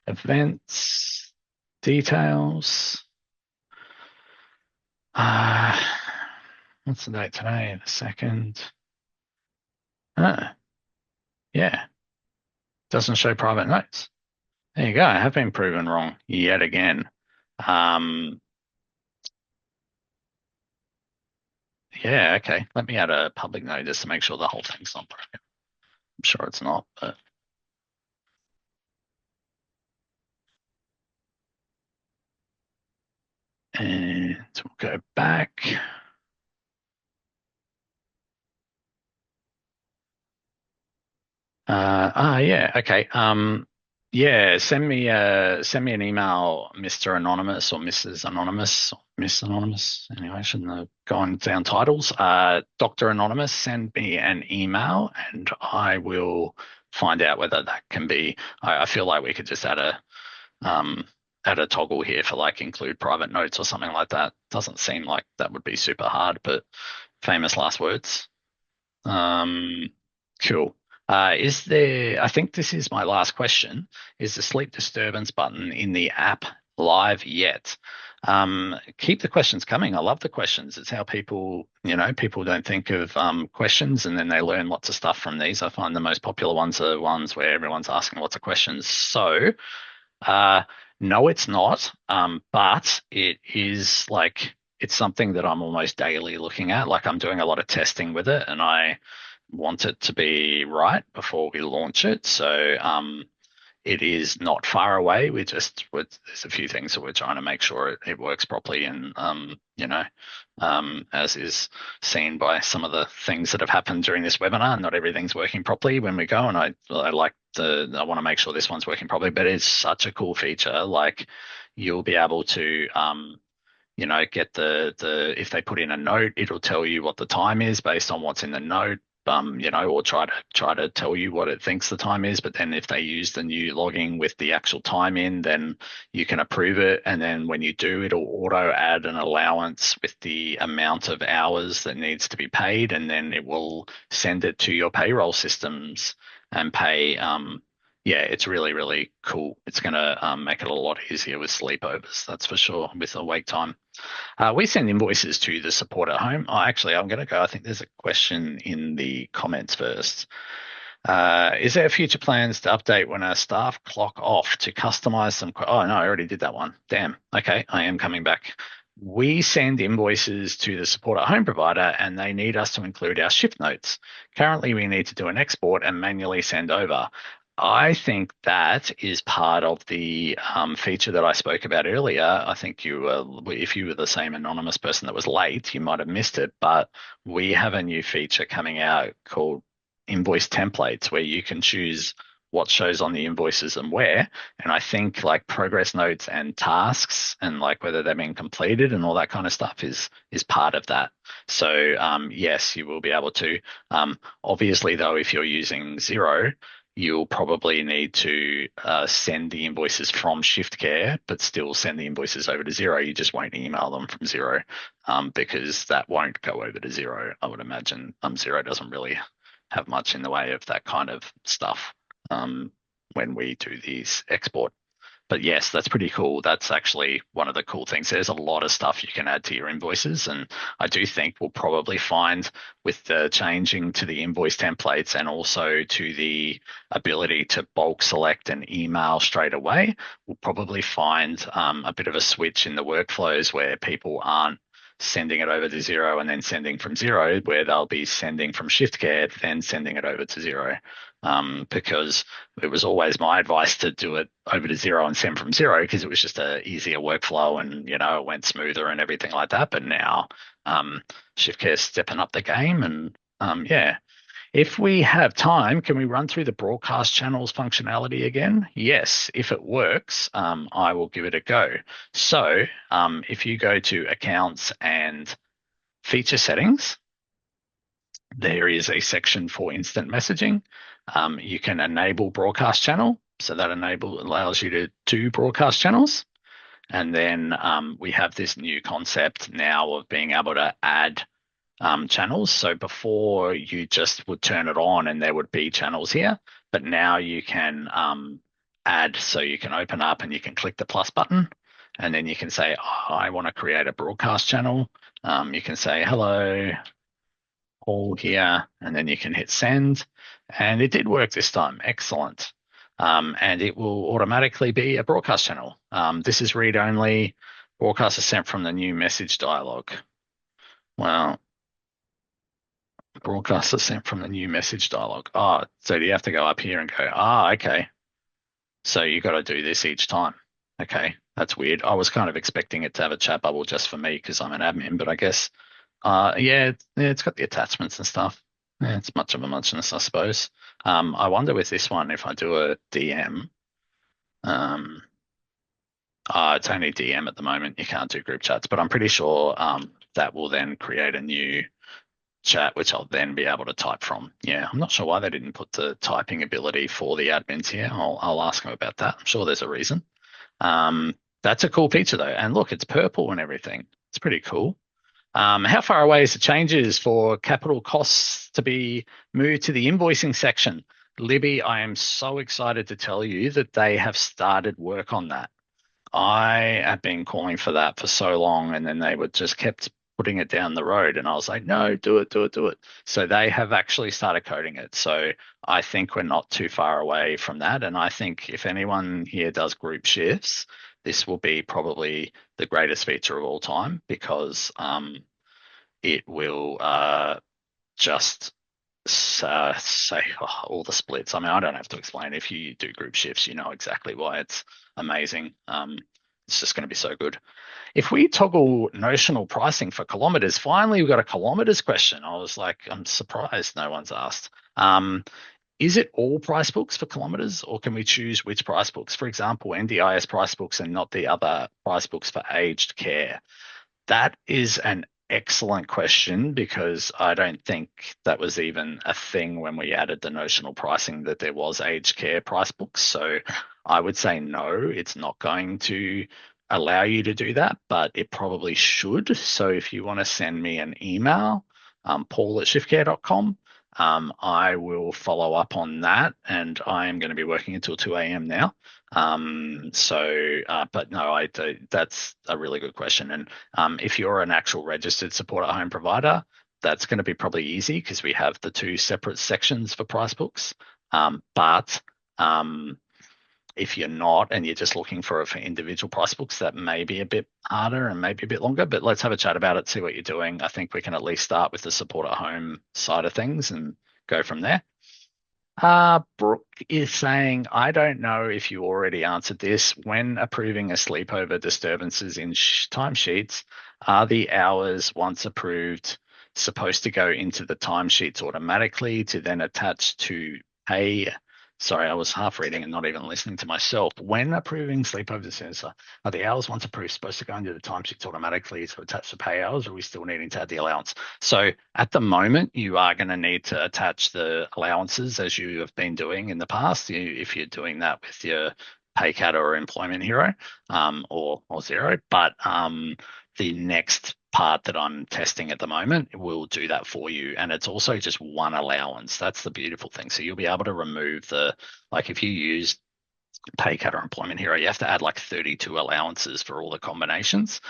events, details. What's the date today? The 2nd. Yeah. Doesn't show private notes. There you go. I have been proven wrong yet again. Yeah, okay. Let me add a public note just to make sure the whole thing's not broken. I'm sure it's not, but and we'll go back. Yeah, okay. Yeah, send me an email, Mr. Anonymous or Mrs. Anonymous or Miss Anonymous. Anyway, I shouldn't have gone down titles. Dr. Anonymous, send me an email and I will find out whether that can be. I feel like we could just add a toggle here for like include private notes or something like that. Doesn't seem like that would be super hard, but famous last words. Cool. I think this is my last question. Is the sleep disturbance button in the app live yet? Keep the questions coming. I love the questions. It's how people don't think of questions and then they learn lots of stuff from these. I find the most popular ones are ones where everyone's asking lots of questions. So, no, it's not. But it is like, it's something that I'm almost daily looking at. Like I'm doing a lot of testing with it and I want it to be right before we launch it. So it is not far away. There's a few things that we're trying to make sure it works properly, and as is seen by some of the things that have happened during this webinar, not everything's working properly when we go, and I want to make sure this one's working properly. But it's such a cool feature. Like, you'll be able to get if they put in a note, it'll tell you what the time is based on what's in the note. Or try to tell you what it thinks the time is. But then if they use the new logging with the actual time in, then you can approve it. And then when you do, it'll auto add an allowance with the amount of hours that needs to be paid. And then it will send it to your payroll systems and pay. Yeah, it's really, really cool. It's going to make it a lot easier with sleepovers, that's for sure, with awake time. We send invoices to the support at home. Oh, actually, I'm going to go. I think there's a question in the comments first. Is there future plans to update when our staff clock off to customize some? Oh, no, I already did that one. Damn. Okay, I am coming back. We send invoices to the support at home provider, and they need us to include our shift notes. Currently, we need to do an export and manually send over. I think that is part of the feature that I spoke about earlier. I think if you were the same anonymous person that was late, you might have missed it, but we have a new feature coming out called invoice templates, where you can choose what shows on the invoices and where. And I think like progress notes and tasks and like whether they've been completed and all that kind of stuff is part of that. So yes, you will be able to. Obviously, though, if you're using Xero, you'll probably need to send the invoices from ShiftCare, but still send the invoices over to Xero. You just won't email them from Xero because that won't go over to Xero, I would imagine. Xero doesn't really have much in the way of that kind of stuff when we do these export. But yes, that's pretty cool. That's actually one of the cool things. There's a lot of stuff you can add to your invoices. And I do think we'll probably find with the changing to the invoice templates and also to the ability to bulk select and email straight away, we'll probably find a bit of a switch in the workflows where people aren't sending it over to Xero and then sending from Xero, where they'll be sending from ShiftCare, then sending it over to Xero. Because it was always my advice to do it over to Xero and send from Xero because it was just a easier workflow and it went smoother and everything like that. But now ShiftCare's stepping up the game, and yeah. If we have time, can we run through the broadcast channels functionality again? Yes, if it works, I will give it a go. So if you go to accounts and feature settings, there is a section for instant messaging. You can enable broadcast channel. So that allows you to do broadcast channels. And then we have this new concept now of being able to add channels. So before you just would turn it on and there would be channels here, but now you can add, so you can open up and you can click the plus button and then you can say, oh, I want to create a broadcast channel. You can say, hello, Paul here, and then you can hit send. And it did work this time. Excellent. And it will automatically be a broadcast channel. This is read only. Broadcast is sent from the new message dialog. Well, broadcast is sent from the new message dialog. Oh, so do you have to go up here and go, okay. So you got to do this each time. Okay, that's weird. I was kind of expecting it to have a chat bubble just for me because I'm an admin, but I guess, yeah, it's got the attachments and stuff. Yeah, it's much of a muchness, I suppose. I wonder with this one, if I do a DM, it's only DM at the moment. You can't do group chats, but I'm pretty sure that will then create a new chat, which I'll then be able to type from. Yeah, I'm not sure why they didn't put the typing ability for the admins here. I'll ask them about that. I'm sure there's a reason. That's a cool feature though. And look, it's purple and everything. It's pretty cool. How far away is the changes for capital costs to be moved to the invoicing section? Libby, I am so excited to tell you that they have started work on that. I have been calling for that for so long, and then they would just kept putting it down the road, and I was like, no, do it, do it, do it. So they have actually started coding it. So I think we're not too far away from that. And I think if anyone here does group shifts, this will be probably the greatest feature of all time because it will just say all the splits. I mean, I don't have to explain. If you do group shifts, you know exactly why it's amazing. It's just going to be so good. If we toggle notional pricing for kilometers, finally we got a kilometers question. I was like, I'm surprised no one's asked. Is it all price books for kilometers, or can we choose which price books? For example, NDIS price books and not the other price books for aged care. That is an excellent question because I don't think that was even a thing when we added the notional pricing that there was aged care price books. So I would say no, it's not going to allow you to do that, but it probably should. So if you want to send me an email, paul@shiftcare.com, I will follow up on that. And I am going to be working until 2 a.m. now. But no, that's a really good question. And if you're an actual registered support at home provider, that's going to be probably easy because we have the two separate sections for price books. But if you're not and you're just looking for individual price books, that may be a bit harder and maybe a bit longer. But let's have a chat about it, see what you're doing. I think we can at least start with the support at home side of things and go from there. Brooke is saying, I don't know if you already answered this. When approving a sleepover disturbances in timesheets, are the hours once approved supposed to go into the timesheets automatically to then attach to pay? Sorry, I was half reading and not even listening to myself. When approving sleepover disturbances, are the hours once approved supposed to go into the timesheets automatically to attach to pay hours, or are we still needing to add the allowance? So at the moment, you are going to need to attach the allowances as you have been doing in the past. If you're doing that with your Paycat or Employment Hero, or Zero. But the next part that I'm testing at the moment will do that for you. And it's also just one allowance. That's the beautiful thing. So you'll be able to remove like if you use Paycat or Employment Hero, you have to add like 32 allowances for all the combinations.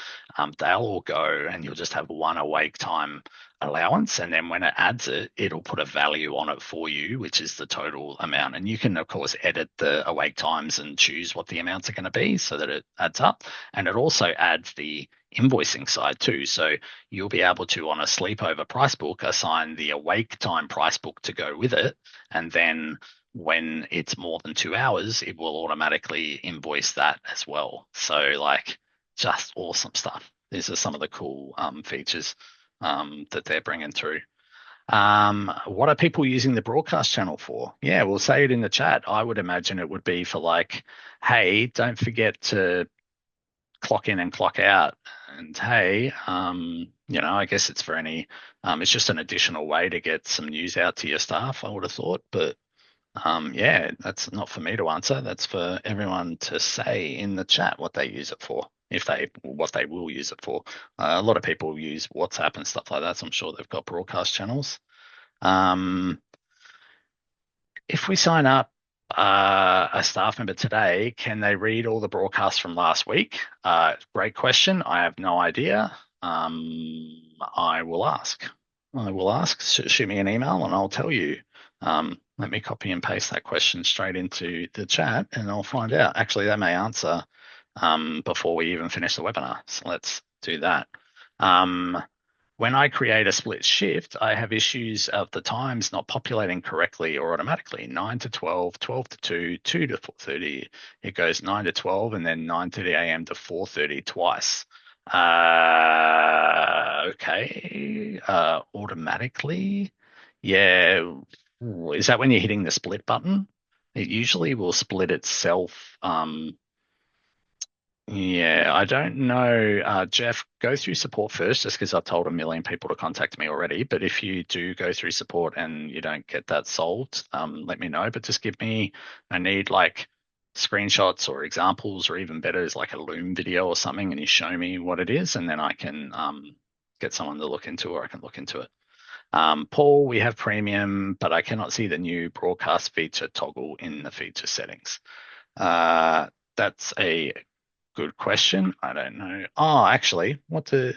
They'll all go and you'll just have one awake time allowance. And then when it adds it, it'll put a value on it for you, which is the total amount. And you can, of course, edit the awake times and choose what the amounts are going to be so that it adds up. And it also adds the invoicing side too. So you'll be able to, on a sleepover price book, assign the awake time price book to go with it. And then when it's more than 2 hours, it will automatically invoice that as well. So like just awesome stuff. These are some of the cool features that they're bringing through. What are people using the broadcast channel for? Yeah, we'll say it in the chat. I would imagine it would be for like, hey, don't forget to clock in and clock out. And hey, I guess it's for it's just an additional way to get some news out to your staff, I would have thought. But yeah, that's not for me to answer. That's for everyone to say in the chat what they use it for, what they will use it for. A lot of people use WhatsApp and stuff like that, so I'm sure they've got broadcast channels. If we sign up a staff member today, can they read all the broadcasts from last week? Great question. I have no idea. I will ask. Shoot me an email and I'll tell you. Let me copy and paste that question straight into the chat and I'll find out. Actually, they may answer before we even finish the webinar. So let's do that. When I create a split shift, I have issues of the times not populating correctly or automatically. 9 to 12, 12 to 2, 2 to 4:30. It goes 9 to 12 and then 9:30 a.m. to 4:30 twice. Okay. Automatically. Yeah. Is that when you're hitting the split button? It usually will split itself. Yeah, I don't know. Jeff, go through support first, just because I've told a million people to contact me already. But if you do go through support and you don't get that solved, let me know. But just I need like screenshots or examples, or even better is like a Loom video or something, and you show me what it is, and then I can get someone to look into, or I can look into it. Paul, we have premium, but I cannot see the new broadcast feature toggle in the feature settings. That's a good question. I don't know. Oh, actually, we've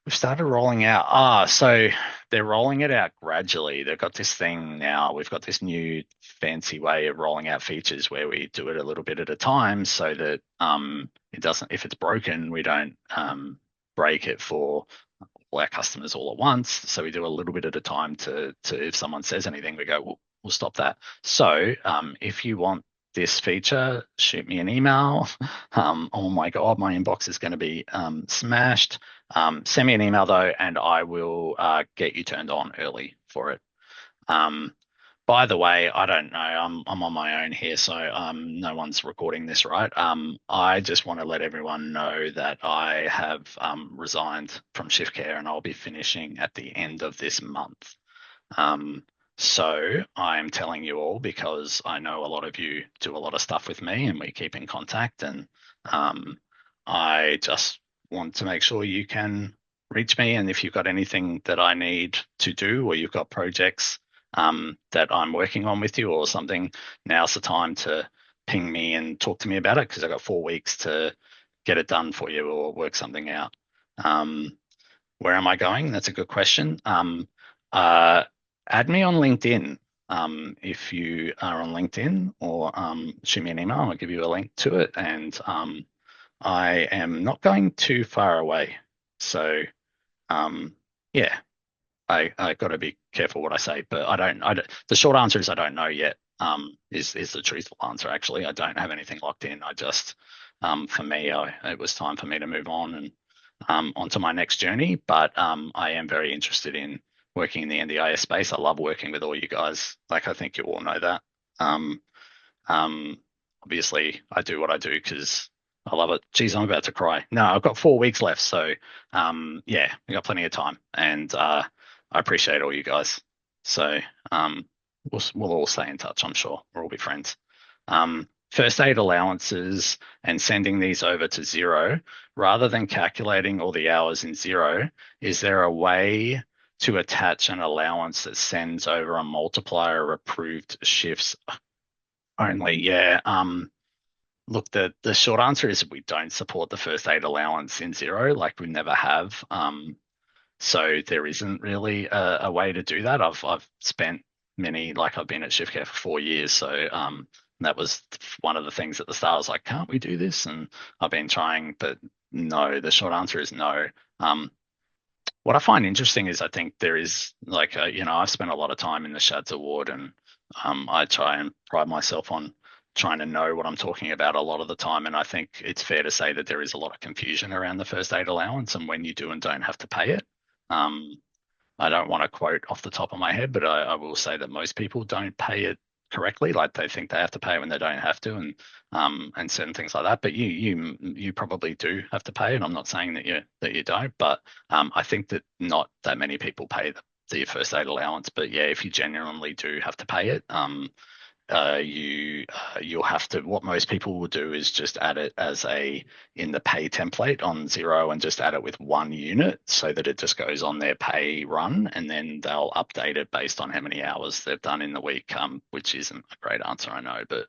started rolling out. So they're rolling it out gradually. They've got this thing now. We've got this new fancy way of rolling out features where we do it a little bit at a time so that it doesn't, if it's broken, we don't break it for all our customers all at once. So we do a little bit at a time to if someone says anything, we go, we'll stop that. So if you want this feature, shoot me an email. Oh my God, my inbox is going to be smashed. Send me an email though, and I will get you turned on early for it. Um, by the way, I don't know. I'm on my own here, so no one's recording this, right? I just want to let everyone know that I have resigned from ShiftCare, and I'll be finishing at the end of this month. Um, so I'm telling you all because I know a lot of you do a lot of stuff with me, and we keep in contact, and I just want to make sure you can reach me, and if you've got anything that I need to do, or you've got projects that I'm working on with you or something, now's the time to ping me and talk to me about it because I've got 4 weeks to get it done for you or work something out. Where am I going? That's a good question. Uh, Add me on LinkedIn if you are on LinkedIn, or shoot me an email. I'll give you a link to it. And I am not going too far away. So yeah, I got to be careful what I say, but the short answer is I don't know yet. Is the truthful answer. Actually, I don't have anything locked in. I just, for me, it was time for me to move on and onto my next journey. But I am very interested in working in the NDIS space. I love working with all you guys. Like, I think you all know that. Um, Obviously, I do what I do because I love it. Geez, I'm about to cry. No, I've got 4 weeks left, so yeah, we got plenty of time, and I appreciate all you guys. So we'll all stay in touch. I'm sure we'll all be friends. First aid allowances and sending these over to Xero, rather than calculating all the hours in Xero, is there a way to attach an allowance that sends over a multiplier of approved shifts only? Yeah. Look, the short answer is we don't support the first aid allowance in Xero, like we never have. So there isn't really a way to do that. I've spent like I've been at ShiftCare for 4 years, so that was one of the things at the start. I was like, can't we do this? And I've been trying, but no. The short answer is no. What I find interesting is I think there is like I've spent a lot of time in the Shads Award, and I try and pride myself on trying to know what I'm talking about a lot of the time. And I think it's fair to say that there is a lot of confusion around the first aid allowance and when you do and don't have to pay it. I don't want to quote off the top of my head, but I will say that most people don't pay it correctly. Like they think they have to pay it when they don't have to, and certain things like that. But you probably do have to pay it. I'm not saying that you don't, but I think that not that many people pay the first aid allowance. But yeah, if you genuinely do have to pay it, you'll have to. What most people will do is just add it as in the pay template on Xero, and just add it with one unit so that it just goes on their pay run, and then they'll update it based on how many hours they've done in the week. Which isn't a great answer, I know, but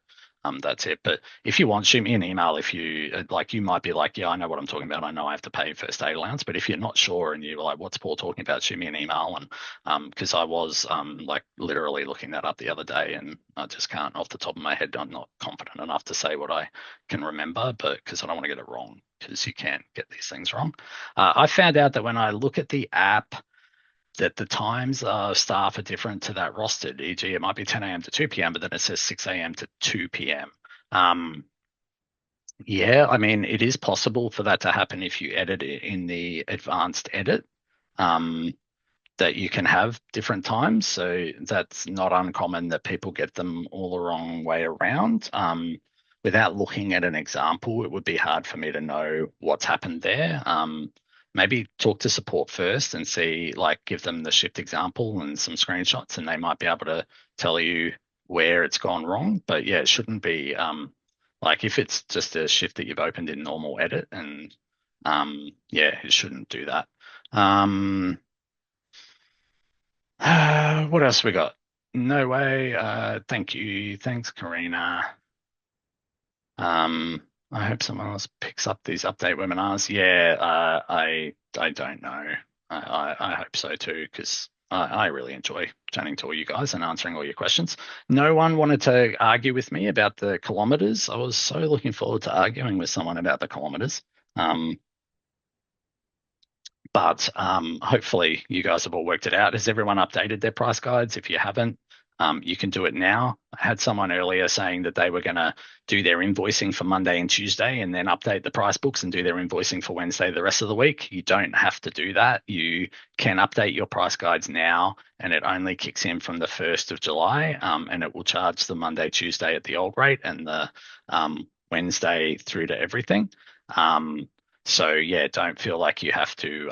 that's it. But if you want, shoot me an email. If you like, you might be like, yeah, I know what I'm talking about. I know I have to pay first aid allowance. But if you're not sure and you're like, what's Paul talking about? Shoot me an email. And because I was like literally looking that up the other day, and I just can't off the top of my head. I'm not confident enough to say what I can remember, but because I don't want to get it wrong, because you can't get these things wrong. I found out that when I look at the app, that the times of staff are different to that rostered. E.g., it might be 10 a.m. to 2 p.m., but then it says 6 a.m. to 2 p.m. Yeah, I mean, it is possible for that to happen if you edit it in the advanced edit, that you can have different times. So that's not uncommon that people get them all the wrong way around. Without looking at an example, it would be hard for me to know what's happened there. Maybe talk to support first and see, like, give them the shift example and some screenshots, and they might be able to tell you where it's gone wrong. But yeah, it shouldn't be like if it's just a shift that you've opened in normal edit, and yeah, it shouldn't do that. What else we got? No way. Thank you. Thanks, Karina. I hope someone else picks up these update webinars. Yeah, I don't know. I hope so too, because I really enjoy chatting to all you guys and answering all your questions. No one wanted to argue with me about the kilometers. I was so looking forward to arguing with someone about the kilometers. But hopefully you guys have all worked it out. Has everyone updated their price guides? If you haven't, you can do it now. I had someone earlier saying that they were going to do their invoicing for Monday and Tuesday and then update the price books and do their invoicing for Wednesday the rest of the week. You don't have to do that. You can update your price guides now, and it only kicks in from the 1st of July, and it will charge the Monday, Tuesday at the old rate and the Wednesday through to everything. So yeah, don't feel like you have to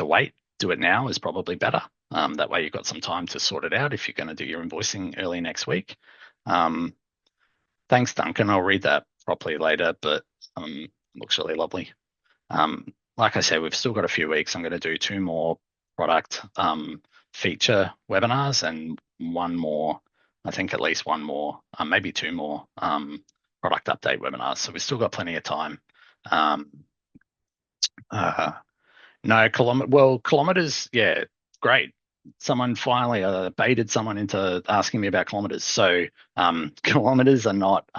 wait. Do it now is probably better. That way you've got some time to sort it out if you're going to do your invoicing early next week. Um, Thanks, Duncan. I'll read that properly later, but looks really lovely. Like I said, we've still got a few weeks. I'm going to do two more product feature webinars and one more, I think at least one more, maybe two more product update webinars. So we've still got plenty of time. Um, uh, no, kilometers, yeah, great. Someone finally baited someone into asking me about kilometers. So kilometers are not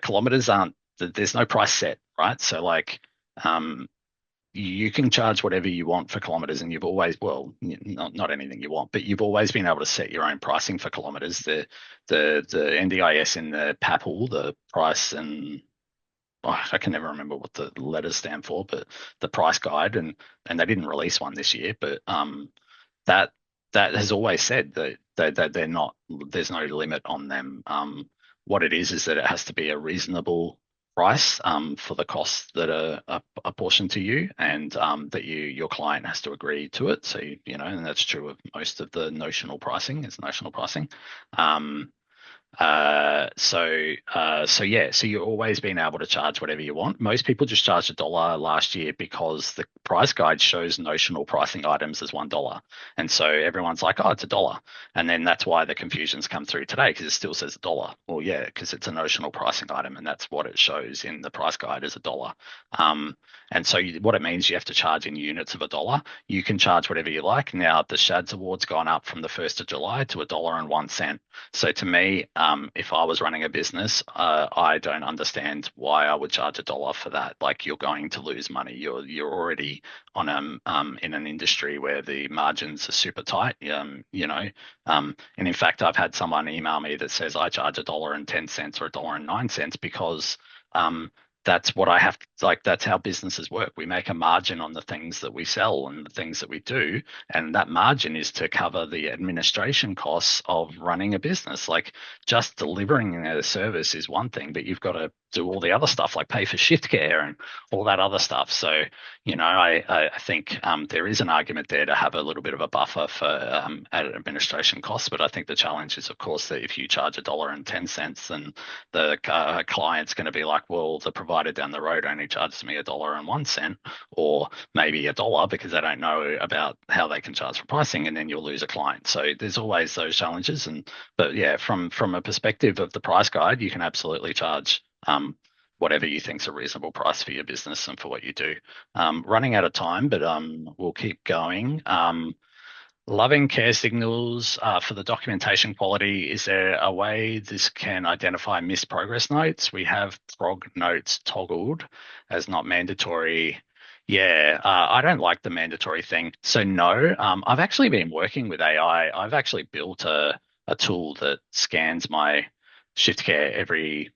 kilometers aren't. There's no price set, right? So like um, you can charge whatever you want for kilometers, and you've always, well, not anything you want, but you've always been able to set your own pricing for kilometers. The NDIS in the PAPL, the price and I can never remember what the letters stand for, but the price guide, and they didn't release one this year, but that that has always said that they're not. There's no limit on them. What it is that it has to be a reasonable price for the costs that are apportioned to you, and that your client has to agree to it. So and that's true of most of the notional pricing. Is notional pricing. So yeah, so you've always been able to charge whatever you want. Most people just charged $1 last year because the price guide shows notional pricing items as $1. And so everyone's like, oh, it's $1. And then that's why the confusions come through today because it still says $1. Well, yeah, because it's a notional pricing item and that's what it shows in the price guide as $1. And so what it means, you have to charge in units of $1. You can charge whatever you like. Now, the SHADS award's gone up from the 1st of July to $1.01. So to me, if I was running a business, I don't understand why I would charge $1 for that. Like you're going to lose money. You're already on in an industry where the margins are super tight. And in fact, I've had someone email me that says I charge $1.10 or $1.09 because that's what I have to, like, that's how businesses work. We make a margin on the things that we sell and the things that we do. And that margin is to cover the administration costs of running a business. Like just delivering a service is one thing, but you've got to do all the other stuff like pay for ShiftCare and all that other stuff. So, I think there is an argument there to have a little bit of a buffer for administration costs. But I think the challenge is, of course, that if you charge $1.10, then the client's going to be like, well, the provider down the road only charges me $1.01, or maybe $1 because they don't know about how they can charge for pricing, and then you'll lose a client. So there's always those challenges. But yeah, from a perspective of the price guide, you can absolutely charge whatever you think is a reasonable price for your business and for what you do. Running out of time, but we'll keep going. Loving care signals for the documentation quality. Is there a way this can identify missed progress notes? We have prog notes toggled as not mandatory. Yeah, I don't like the mandatory thing. So no, I've actually been working with AI. I've actually built a tool that scans my ShiftCare every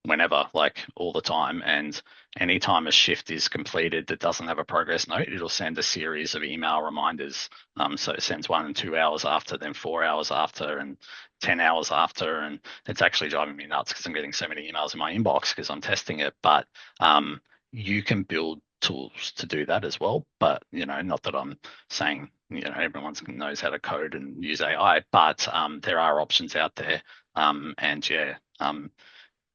whenever, like all the time. And anytime a shift is completed that doesn't have a progress note, it'll send a series of email reminders. So it sends 1 and 2 hours after, then 4 hours after, and 10 hours after. And it's actually driving me nuts because I'm getting so many emails in my inbox because I'm testing it. But you can build tools to do that as well. But, not that I'm saying, everyone knows how to code and use AI, but there are options out there. And yeah,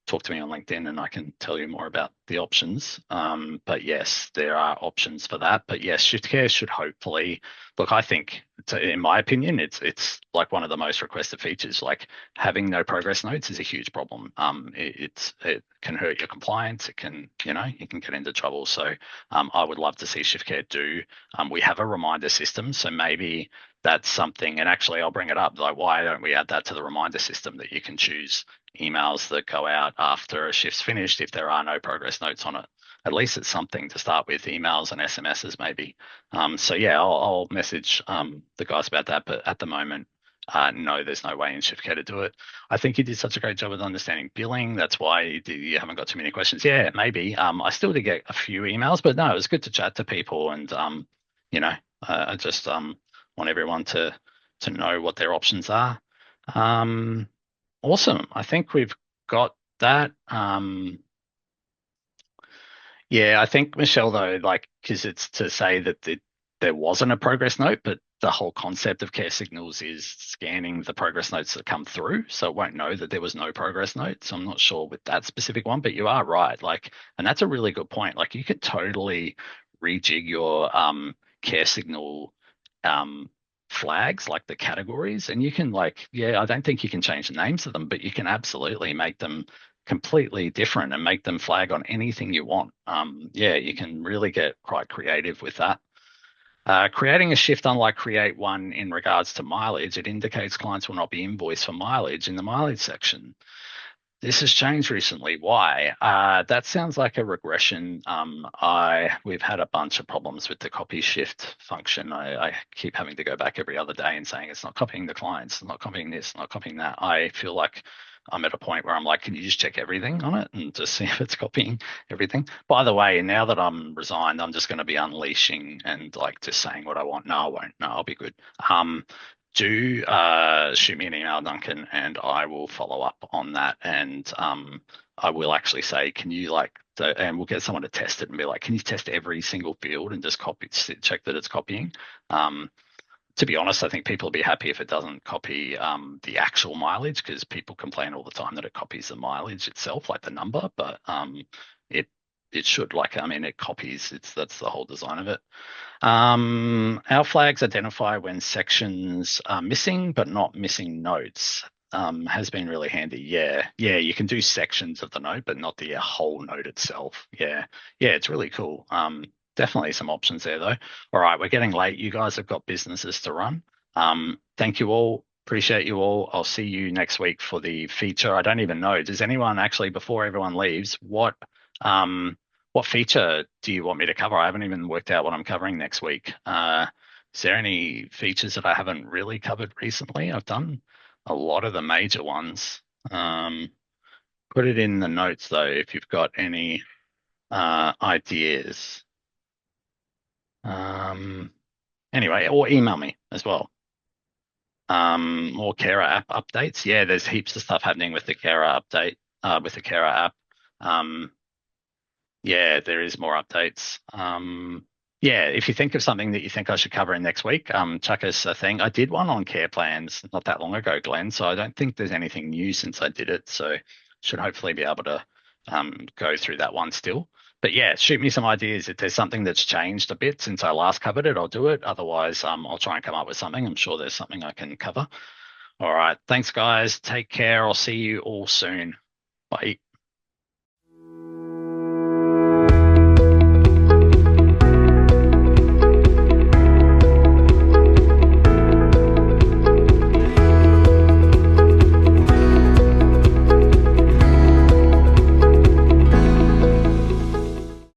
talk to me on LinkedIn and I can tell you more about the options. But yes, there are options for that. But yes, ShiftCare should hopefully look. I think, in my opinion, it's like one of the most requested features. Like having no progress notes is a huge problem. It can hurt your compliance. It can, you can get into trouble. So I would love to see ShiftCare do. We have a reminder system, so maybe that's something. And actually, I'll bring it up. Like, why don't we add that to the reminder system that you can choose emails that go out after a shift's finished if there are no progress notes on it? at least it's something to start with, emails and SMSs maybe. So yeah, I'll message the guys about that. But at the moment, no, there's no way in ShiftCare to do it. I think you did such a great job of understanding billing. That's why you haven't got too many questions. Yeah, maybe. I still did get a few emails, but no, it was good to chat to people, and you know, I just want everyone to know what their options are. Um, awesome. I think we've got that. Yeah, I think Michelle though, like, because it's to say that there wasn't a progress note, but the whole concept of care signals is scanning the progress notes that come through, so it won't know that there was no progress note. So I'm not sure with that specific one, but you are right. Like, and that's a really good point. Like, you could totally rejig your care signal um flags, like the categories, and you can like, yeah, I don't think you can change the names of them, but you can absolutely make them completely different and make them flag on anything you want. Yeah, you can really get quite creative with that. Creating a shift, unlike create one in regards to mileage, it indicates clients will not be invoiced for mileage in the mileage section. This has changed recently. Why? That sounds like a regression. We've had a bunch of problems with the copy shift function. I keep having to go back every other day and saying it's not copying the clients, it's not copying this, not copying that. I feel like I'm at a point where I'm like, can you just check everything on it and just see if it's copying everything? By the way, now that I'm resigned, I'm just going to be unleashing and like just saying what I want. No, I won't. No, I'll be good. Do shoot me an email, Duncan, and I will follow up on that. And I will actually say, can you and we'll get someone to test it and be like, can you test every single field and just check that it's copying? To be honest, I think people will be happy if it doesn't copy the actual mileage, because people complain all the time that it copies the mileage itself, like the number, but it it should, like, I mean, it copies. That's the whole design of it. Our flags identify when sections are missing, but not missing notes. Has been really handy. Yeah, yeah, you can do sections of the note, but not the whole note itself. Yeah, yeah, it's really cool. Definitely some options there though. All right, we're getting late. You guys have got businesses to run. Thank you all. Appreciate you all. I'll see you next week for the feature. I don't even know. Does anyone actually, before everyone leaves, what feature do you want me to cover? I haven't even worked out what I'm covering next week. Is there any features that I haven't really covered recently? I've done a lot of the major ones. Put it in the notes though if you've got any ideas. Anyway, or email me as well. More Carer app updates. Yeah, there's heaps of stuff happening with the Carer update, with the Carer app. Yeah, there is more updates. Yeah, if you think of something that you think I should cover in next week, chuck us a thing. I did one on care plans not that long ago, Glenn, so I don't think there's anything new since I did it. So should hopefully be able to go through that one still. But yeah, shoot me some ideas. If there's something that's changed a bit since I last covered it, I'll do it. Otherwise, I'll try and come up with something. I'm sure there's something I can cover. All right. Thanks, guys. Take care. I'll see you all soon. Bye.